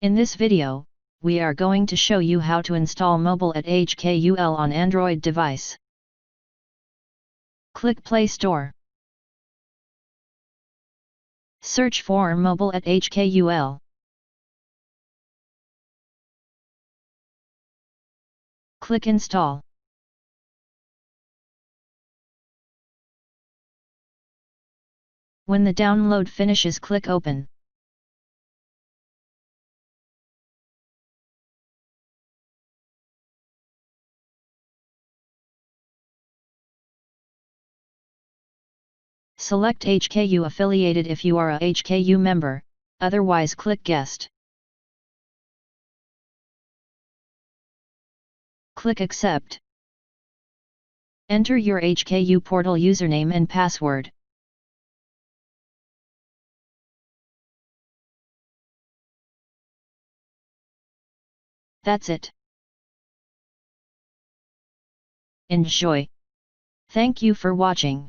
In this video, we are going to show you how to install mobile at HKUL on Android device. Click Play Store. Search for mobile at HKUL. Click Install. When the download finishes, click Open. Select HKU affiliated if you are a HKU member, otherwise click Guest. Click Accept. Enter your HKU portal username and password. That's it. Enjoy. Thank you for watching.